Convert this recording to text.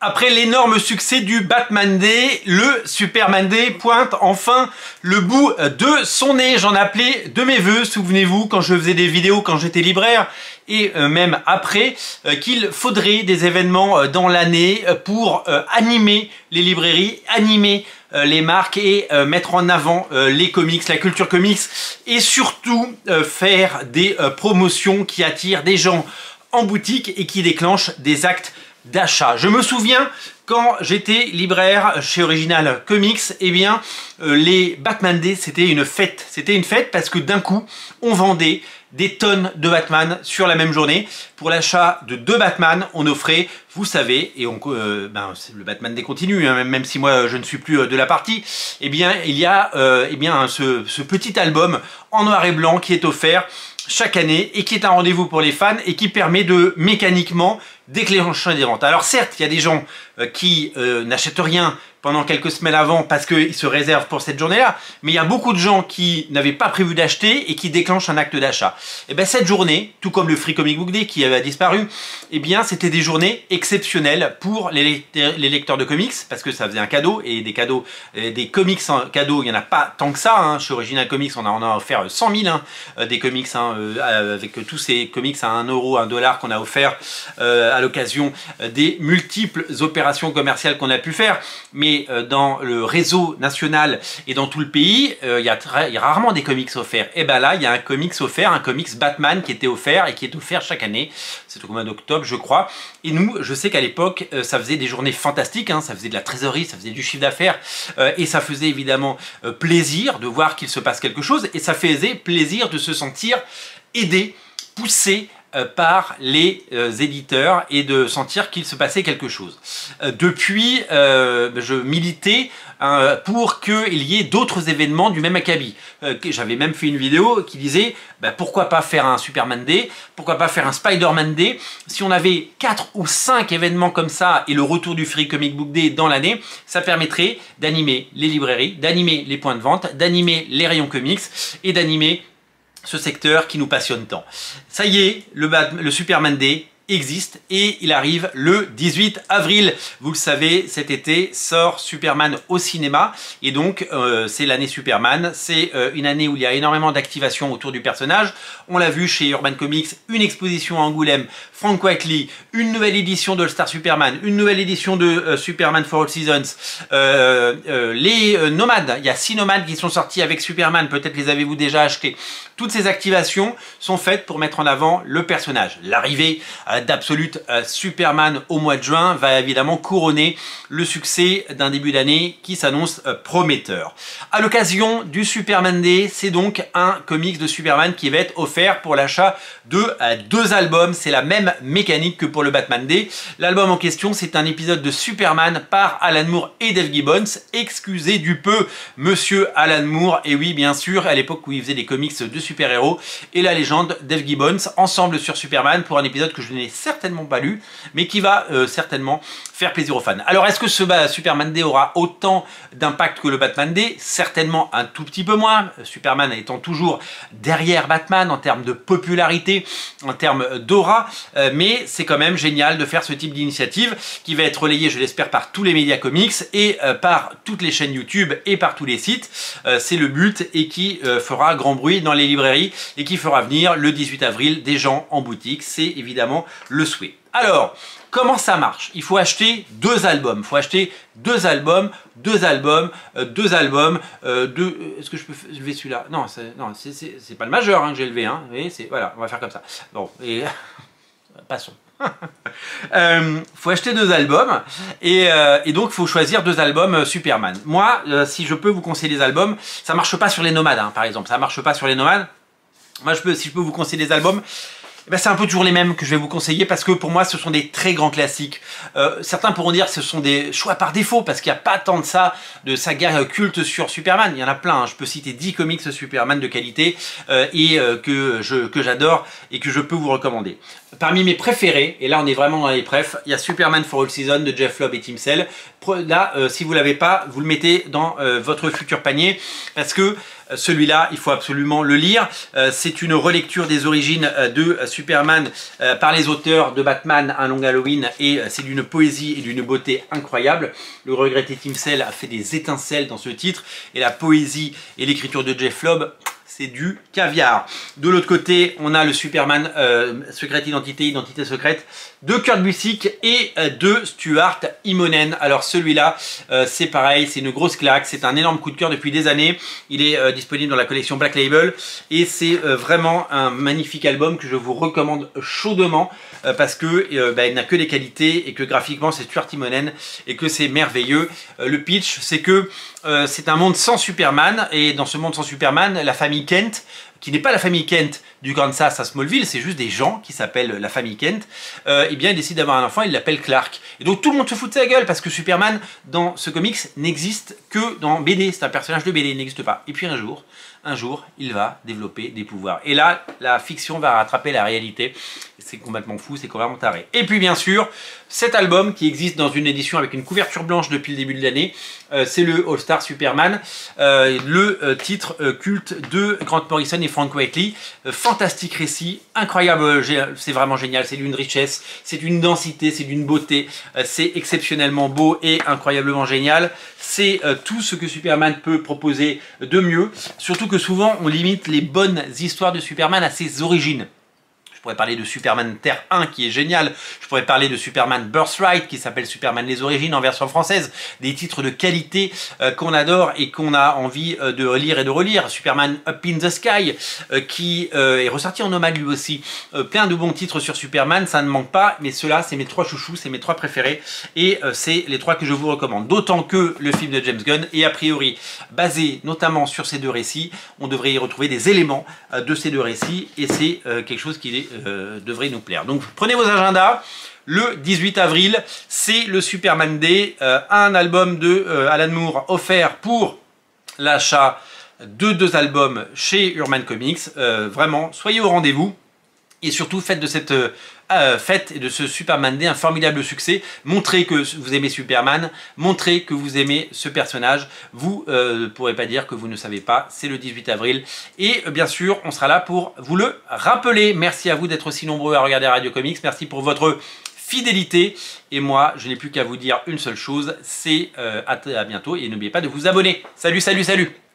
Après l'énorme succès du Batman Day, le Superman Day pointe enfin le bout de son nez. J'en appelais de mes voeux, souvenez-vous, quand je faisais des vidéos, quand j'étais libraire, et même après, qu'il faudrait des événements dans l'année pour animer les librairies, animer les marques et mettre en avant les comics, la culture comics, et surtout faire des promotions qui attirent des gens en boutique et qui déclenchent des actes d'achat. Je me souviens quand j'étais libraire chez Original Comics, eh bien les Batman Day c'était une fête. C'était une fête parce que d'un coup on vendait des tonnes de Batman sur la même journée. Pour l'achat de 2 Batman, on offrait, vous savez, et le Batman Day continue, hein, même si moi je ne suis plus de la partie, eh bien il y a ce petit album en noir et blanc qui est offert chaque année et qui est un rendez-vous pour les fans et qui permet de mécaniquement déclencher des ventes. Alors certes, il y a des gens qui n'achètent rien pendant quelques semaines avant parce qu'ils se réservent pour cette journée-là, mais il y a beaucoup de gens qui n'avaient pas prévu d'acheter et qui déclenchent un acte d'achat. Et bien cette journée, tout comme le Free Comic Book Day qui avait disparu, eh bien c'était des journées exceptionnelles pour les lecteurs de comics parce que ça faisait un cadeau et des cadeaux, des comics en cadeau, il n'y en a pas tant que ça. Hein. Chez Original Comics, on a offert 100 000 des comics avec tous ces comics à 1 euro, 1 dollar qu'on a offert à l'occasion des multiples opérations commerciales qu'on a pu faire. Mais dans le réseau national et dans tout le pays, il y a rarement des comics offerts. Et ben là, il y a un comics offert, un comics Batman qui était offert et qui est offert chaque année. C'est au mois d'octobre, je crois. Et nous, je sais qu'à l'époque, ça faisait des journées fantastiques. Hein, ça faisait de la trésorerie, ça faisait du chiffre d'affaires. Et ça faisait évidemment plaisir de voir qu'il se passe quelque chose. Et ça faisait plaisir de se sentir aidé, poussé par les éditeurs et de sentir qu'il se passait quelque chose. Depuis, je militais pour qu'il y ait d'autres événements du même acabit. J'avais même fait une vidéo qui disait pourquoi pas faire un Superman Day, pourquoi pas faire un Spider-Man Day. Si on avait 4 ou 5 événements comme ça et le retour du Free Comic Book Day dans l'année, ça permettrait d'animer les librairies, d'animer les points de vente, d'animer les rayons comics et d'animer ce secteur qui nous passionne tant. Ça y est, le Superman Day existe et il arrive le 18 avril. Vous le savez, cet été sort Superman au cinéma et donc c'est l'année Superman. C'est une année où il y a énormément d'activation autour du personnage. On l'a vu chez Urban Comics, une exposition à Angoulême, Frank Quitely, une nouvelle édition de All Star Superman, une nouvelle édition de Superman for All Seasons, les nomades, il y a 6 nomades qui sont sortis avec Superman, peut-être les avez-vous déjà achetés. Toutes ces activations sont faites pour mettre en avant le personnage. L'arrivée d'Absolute Superman au mois de juin va évidemment couronner le succès d'un début d'année qui s'annonce prometteur. À l'occasion du Superman Day, c'est donc un comics de Superman qui va être offert pour l'achat de 2 albums. C'est la même mécanique que pour le Batman Day. L'album en question, c'est un épisode de Superman par Alan Moore et Dave Gibbons. Excusez du peu, monsieur Alan Moore. Et oui, bien sûr, à l'époque où il faisait des comics de super-héros, et la légende Dave Gibbons, ensemble sur Superman pour un épisode que je n'ai certainement pas lu, mais qui va certainement faire plaisir aux fans. Alors, est-ce que ce Superman Day aura autant d'impact que le Batman Day? Certainement un tout petit peu moins. Superman étant toujours derrière Batman en termes de popularité, en termes d'aura, mais c'est quand même génial de faire ce type d'initiative qui va être relayée, je l'espère, par tous les médias comics et par toutes les chaînes YouTube et par tous les sites. C'est le but et qui fera grand bruit dans les librairies et qui fera venir le 18 avril des gens en boutique. C'est évidemment le souhait. Alors, comment ça marche? Il faut acheter 2 albums. Il faut acheter 2 albums, 2 albums, 2 albums, Est-ce que je peux lever celui-là? Non, c'est pas le majeur que j'ai levé. Hein. Vous voyez, voilà, on va faire comme ça. Bon, et passons. Faut acheter 2 albums et donc il faut choisir 2 albums Superman. Moi, si je peux vous conseiller des albums, ça marche pas sur les nomades, hein, par exemple. Ça marche pas sur les nomades. Moi, si je peux vous conseiller des albums, c'est un peu toujours les mêmes que je vais vous conseiller parce que pour moi ce sont des très grands classiques. Certains pourront dire que ce sont des choix par défaut parce qu'il n'y a pas tant de sagas cultes sur Superman. Il y en a plein, hein. Je peux citer 10 comics Superman de qualité que j'adore et que je peux vous recommander. Parmi mes préférés, et là on est vraiment dans les préfs, il y a Superman for All Seasons de Jeff Lobb et Tim Sale. Là, si vous ne l'avez pas, vous le mettez dans votre futur panier parce que celui-là, il faut absolument le lire. C'est une relecture des origines de Superman par les auteurs de Batman, Un long Halloween, et c'est d'une poésie et d'une beauté incroyable. Le regretté Tim Sale a fait des étincelles dans ce titre, et la poésie et l'écriture de Jeff Loeb, c'est du caviar. De l'autre côté, on a le Superman Secret Identité, Identité Secrète de Kurt Busiek et de Stuart Immonen. Alors celui-là, c'est pareil, c'est une grosse claque, c'est un énorme coup de cœur depuis des années. Il est disponible dans la collection Black Label et c'est vraiment un magnifique album que je vous recommande chaudement parce que il n'a que des qualités et que graphiquement c'est Stuart Immonen et que c'est merveilleux. Le pitch, c'est que c'est un monde sans Superman et dans ce monde sans Superman, la famille Kent, qui n'est pas la famille Kent du Kansas à Smallville, c'est juste des gens qui s'appellent la famille Kent, eh bien ils décident d'avoir un enfant, ils l'appellent Clark. Et donc tout le monde se fout de sa gueule parce que Superman dans ce comics n'existe que dans BD, c'est un personnage de BD, il n'existe pas. Et puis un jour, il va développer des pouvoirs. Et là, la fiction va rattraper la réalité. C'est complètement fou, c'est complètement taré. Et puis bien sûr, cet album qui existe dans une édition avec une couverture blanche depuis le début de l'année, c'est le All Star Superman, le titre culte de Grant Morrison et Frank Whiteley. Fantastique récit, incroyable, c'est vraiment génial, c'est d'une richesse, c'est d'une densité, c'est d'une beauté, c'est exceptionnellement beau et incroyablement génial. C'est tout ce que Superman peut proposer de mieux, surtout que souvent on limite les bonnes histoires de Superman à ses origines. Je pourrais parler de Superman Terre 1 qui est génial. Je pourrais parler de Superman Birthright qui s'appelle Superman Les Origines en version française. Des titres de qualité qu'on adore et qu'on a envie de relire et de relire. Superman Up in the Sky qui est ressorti en nomade lui aussi. Plein de bons titres sur Superman, ça ne manque pas. Mais ceux-là, c'est mes trois chouchous, c'est mes trois préférés. Et c'est les trois que je vous recommande. D'autant que le film de James Gunn est a priori basé notamment sur ces deux récits. On devrait y retrouver des éléments de ces deux récits. Et c'est quelque chose qui devrait nous plaire. Donc prenez vos agendas. Le 18 avril, c'est le Superman Day, un album de Alan Moore offert pour l'achat de 2 albums chez Urban Comics. Vraiment, soyez au rendez-vous. Et surtout, faites de cette fête et de ce Superman Day un formidable succès. Montrez que vous aimez Superman, montrez que vous aimez ce personnage. Vous ne pourrez pas dire que vous ne savez pas, c'est le 18 avril. Et bien sûr, on sera là pour vous le rappeler. Merci à vous d'être aussi nombreux à regarder Radio Comics. Merci pour votre fidélité. Et moi, je n'ai plus qu'à vous dire une seule chose, c'est à bientôt. Et n'oubliez pas de vous abonner. Salut, salut, salut!